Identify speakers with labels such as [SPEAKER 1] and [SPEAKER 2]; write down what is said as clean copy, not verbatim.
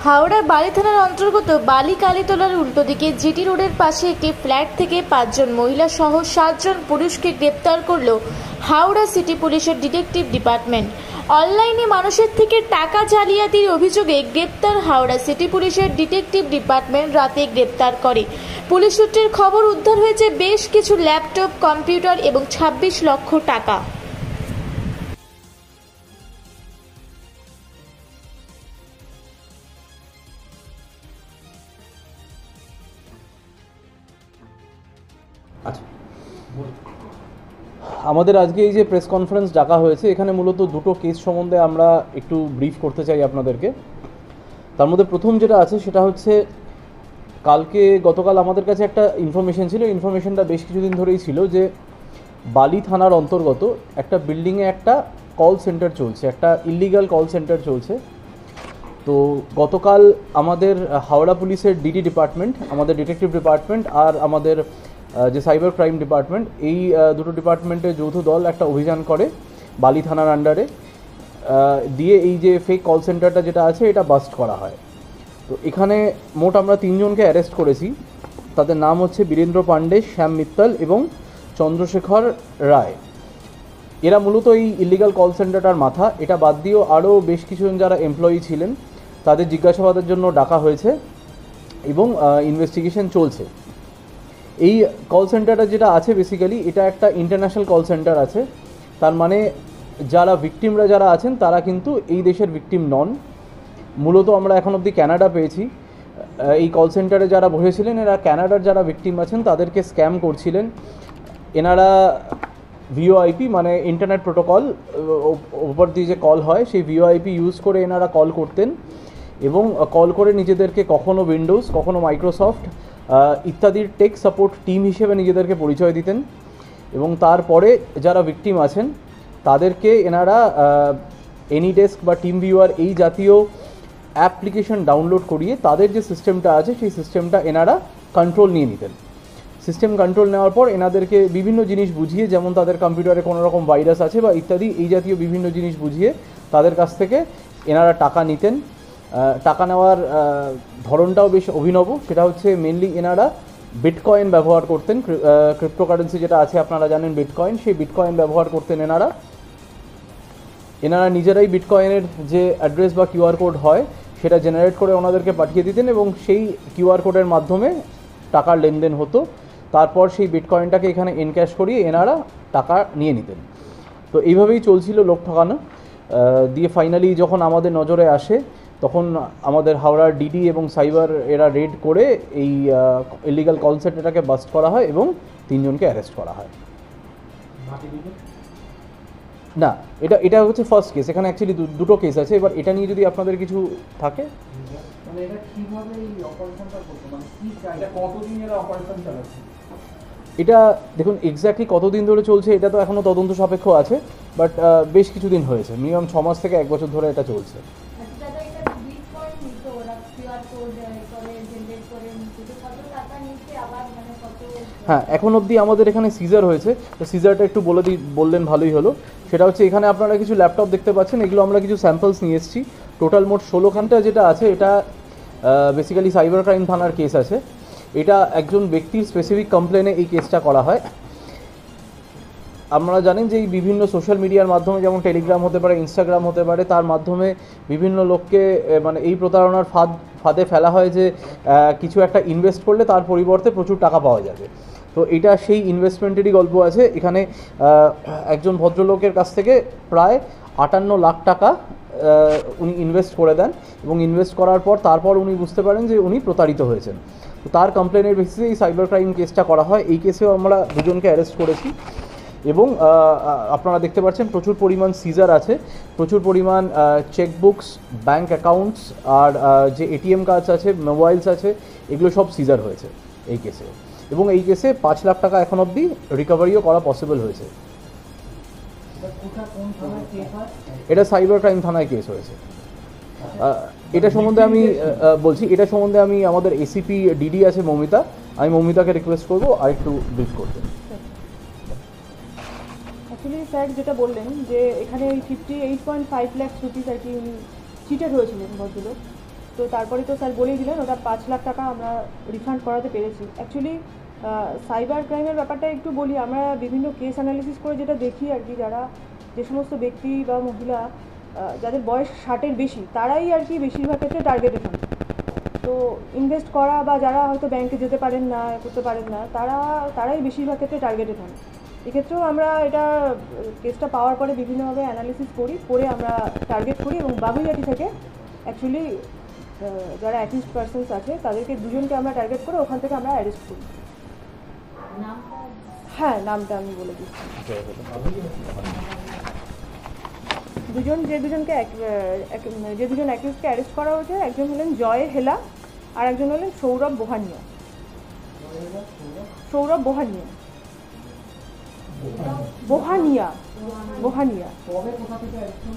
[SPEAKER 1] হাওড়ার বালি থানার অন্তর্গত বালি কালীতলার উল্টো দিকে জিটি রোডের পাশে একটি ফ্ল্যাট থেকে 5 জন মহিলা সহ 7 জন পুরুষকে গ্রেপ্তার করল হাওড়া সিটি পুলিশের ডিটেকটিভ ডিপার্টমেন্ট। অনলাইনে মানুষের থেকে টাকা জালিয়াতির অভিযোগে গ্রেপ্তার হাওড়া সিটি পুলিশের ডিটেকটিভ ডিপার্টমেন্ট রাতে গ্রেপ্তার করে। পুলিশ সূত্রের খবর, উদ্ধার হয়েছে বেশ কিছু ল্যাপটপ, কম্পিউটার এবং 26 লক্ষ টাকা।
[SPEAKER 2] আচ্ছা, আমাদের আজকে এই যে প্রেস কনফারেন্স ডাকা হয়েছে, এখানে মূলত দুটো কেস সম্বন্ধে আমরা একটু ব্রিফ করতে চাই আপনাদেরকে। তার মধ্যে প্রথম যেটা আছে সেটা হচ্ছে গতকাল আমাদের কাছে একটা ইনফরমেশন ছিল। ইনফরমেশনটা বেশ কিছুদিন ধরেই ছিল যে বালি থানার অন্তর্গত একটা বিল্ডিংয়ে একটা কল সেন্টার চলছে, একটা ইলিগাল কল সেন্টার চলছে। তো গতকাল আমাদের হাওড়া পুলিশের ডিডি ডিপার্টমেন্ট, আমাদের ডিটেকটিভ ডিপার্টমেন্ট আর আমাদের যে সাইবার ক্রাইম ডিপার্টমেন্ট, এই দুটো ডিপার্টমেন্টের যৌথ দল একটা অভিযান করে বালি থানার আন্ডারে, দিয়ে এই যে ফেক কল সেন্টারটা যেটা আছে এটা বাস্ট করা হয়। তো এখানে মোট আমরা 3 জনকে অ্যারেস্ট করেছি। তাদের নাম হচ্ছে বীরেন্দ্র পাণ্ডে, শ্যাম মিত্তল এবং চন্দ্রশেখর রায়। এরা মূলত এই ইলিগাল কল সেন্টারটার মাথা। এটা বাদ দিয়েও আরও বেশ কিছুজন যারা এমপ্লয়ি ছিলেন তাদের জিজ্ঞাসাবাদের জন্য ডাকা হয়েছে এবং ইনভেস্টিগেশন চলছে। এই কল সেন্টারটা যেটা আছে বেসিক্যালি এটা একটা ইন্টারন্যাশনাল কল সেন্টার আছে। তার মানে যারা ভিকটিমরা যারা আছেন তারা কিন্তু এই দেশের ভিকটিম নন। মূলত আমরা এখন অবধি ক্যানাডা পেয়েছি। এই কল সেন্টারে যারা বসেছিলেন এরা ক্যানাডার যারা ভিকটিম আছেন তাদেরকে স্ক্যাম করছিলেন। এনারা ভিওআইপি মানে ইন্টারনেট প্রোটোকল ওপর দিয়ে যে কল হয় সেই ভিওআইপি ইউজ করে এনারা কল করতেন এবং কল করে নিজেদেরকে কখনো উইন্ডোজ, কখনো মাইক্রোসফট ইত্যাদির টেক সাপোর্ট টিম হিসেবে নিজেদেরকে পরিচয় দিতেন। এবং তারপরে যারা ভিকটিম আছেন তাদেরকে এনারা এনিডেস্ক বা টিম ভিউয়ার এই জাতীয় অ্যাপ্লিকেশন ডাউনলোড করিয়ে তাদের যে সিস্টেমটা আছে সেই সিস্টেমটা এনারা কন্ট্রোল নিয়ে নিতেন। সিস্টেম কন্ট্রোল নেওয়ার পর এনাদেরকে বিভিন্ন জিনিস বুঝিয়ে, যেমন তাদের কম্পিউটারে কোনো রকম ভাইরাস আছে বা ইত্যাদি এই জাতীয় বিভিন্ন জিনিস বুঝিয়ে তাদের কাছ থেকে এনারা টাকা নিতেন। টাকা নেওয়ার ধরনটাও বেশ অভিনব। সেটা হচ্ছে মেনলি এনারা বিটকয়েন ব্যবহার করতেন। ক্রিপ্টোকারেন্সি যেটা আছে আপনারা জানেন বিটকয়েন, সেই বিটকয়েন ব্যবহার করতেন এনারা নিজেরাই বিটকয়েনের যে অ্যাড্রেস বা কিউআর কোড হয় সেটা জেনারেট করে ওনাদেরকে পাঠিয়ে দিতেন এবং সেই কিউআর কোডের মাধ্যমে টাকার লেনদেন হতো। তারপর সেই বিটকয়েনটাকে এখানে এনক্যাশ করিয়ে এনারা টাকা নিয়ে নিতেন। তো এইভাবেই চলছিল লোক ঠকানো। দিয়ে ফাইনালি যখন আমাদের নজরে আসে তখন আমাদের হাওড়ার ডিডি এবং সাইবার এরা রেড করে এই ইলিগাল কল সেন্টারটাকে বাস্ট করা হয় এবং 3 জনকে অ্যারেস্ট করা হয়। না, এটা হচ্ছে ফার্স্ট কেস। এখানে অ্যাকচুয়ালি দুটো কেস আছে। এবার এটা নিয়ে যদি আপনাদের কিছু থাকে,
[SPEAKER 3] মানে এটা কিভাবে এই অপারেশনটা করতে, মানে কি চাই, এটা কতদিন এরা অপারেশন চালাচ্ছে?
[SPEAKER 2] এটা দেখুন এক্স্যাক্টলি কতদিন ধরে চলছে এটা তো এখনও তদন্ত সাপেক্ষ আছে, বাট বেশ কিছুদিন হয়েছে, মিনিমাম 6 মাস থেকে 1 বছর ধরে এটা চলছে। হ্যাঁ, এখন অবধি আমাদের এখানে সিজার হয়েছে। তো সিজারটা একটু বললেন ভালোই হলো। সেটা হচ্ছে এখানে আপনারা কিছু ল্যাপটপ দেখতে পাচ্ছেন, এগুলো আমরা কিছু স্যাম্পলস নিয়ে এসেছি। টোটাল মোট 16খানটা যেটা আছে এটা বেসিক্যালি সাইবার ক্রাইম থানার কেস আছে। এটা একজন ব্যক্তির স্পেসিফিক কমপ্লেনে এই কেসটা করা হয়। আপনারা জানেন যে এই বিভিন্ন সোশ্যাল মিডিয়ার মাধ্যমে, যেমন টেলিগ্রাম হতে পারে, ইনস্টাগ্রাম হতে পারে, তার মাধ্যমে বিভিন্ন লোককে মানে এই প্রতারণার ফাঁদে ফেলা হয় যে কিছু একটা ইনভেস্ট করলে তার পরিবর্তে প্রচুর টাকা পাওয়া যাবে। তো এটা সেই ইনভেস্টমেন্টেরই গল্প আছে। এখানে একজন ভদ্রলোকের কাছ থেকে প্রায় 58 লাখ টাকা উনি ইনভেস্ট করে দেন এবং ইনভেস্ট করার পর তারপর উনি বুঝতে পারেন যে উনি প্রতারিত হয়েছেন। তো তার কমপ্লেনের বেসিসে এই সাইবার ক্রাইম কেসটা করা হয়। এই কেসেও আমরা 2 জনকে অ্যারেস্ট করেছি এবং আপনারা দেখতে পাচ্ছেন প্রচুর পরিমাণ সিজার আছে, প্রচুর পরিমাণ চেকবুকস, ব্যাঙ্ক অ্যাকাউন্টস আর যে এটিএম কার্ডস আছে, মোবাইলস আছে, এগুলো সব সিজার হয়েছে এই কেসে। এবং এই কেসে 5 লাখ টাকা এখন অবধি রিকভারিও করা পসিবল হয়েছে। এটা সাইবার ক্রাইম থানায় কেস হয়েছে। এটা সম্বন্ধে আমি বলছি, এটা সম্বন্ধে আমি আমাদের এসিপি ডিডি আছে মৌমিতা, আমি মৌমিতাকে রিকোয়েস্ট করবো আর একটু ব্রিফ করতে।
[SPEAKER 4] অ্যাকচুয়ালি স্যার যেটা বললেন যে এখানে 58.5 লাখ রুপিস আর কি চিটেড হয়েছিলেন ভদ্রলোক। তো তারপরে তো স্যার বলেই দিলেন ওটা 5 লাখ টাকা আমরা রিফান্ড করাতে পেরেছি। অ্যাকচুয়ালি সাইবার ক্রাইমের ব্যাপারটা একটু বলি, আমরা বিভিন্ন কেস অ্যানালিসিস করে যেটা দেখি আর কি, যে সমস্ত ব্যক্তি বা মহিলা যাদের বয়স 60-এর বেশি তারাই আর কি বেশিরভাগ ক্ষেত্রে টার্গেটেড হন। তো ইনভেস্ট করা বা যারা হয়তো ব্যাংকে যেতে পারেন না, করতে পারেন না, তারাই বেশিরভাগ ক্ষেত্রে টার্গেটেড হন। এক্ষেত্রেও আমরা এটা কেসটা পাওয়ার পরে বিভিন্নভাবে অ্যানালিসিস করে আমরা টার্গেট করি এবং বাগুইয়াটি থেকে অ্যাকচুয়ালি যারা অ্যাকিউজড পারসনস আছে তাদেরকে দুজনকে আমরা টার্গেট করে ওখান থেকে আমরা অ্যারেস্ট করি। হ্যাঁ, নামটা আমি বলে দিচ্ছি। যে দুজনকে অ্যাকিউজকে অ্যারেস্ট করা হয়েছে, একজন হলেন জয় হেলা আর একজন হলেন সৌরভ বোহানিয়া।
[SPEAKER 3] কবে কোথা থেকে আসছিল?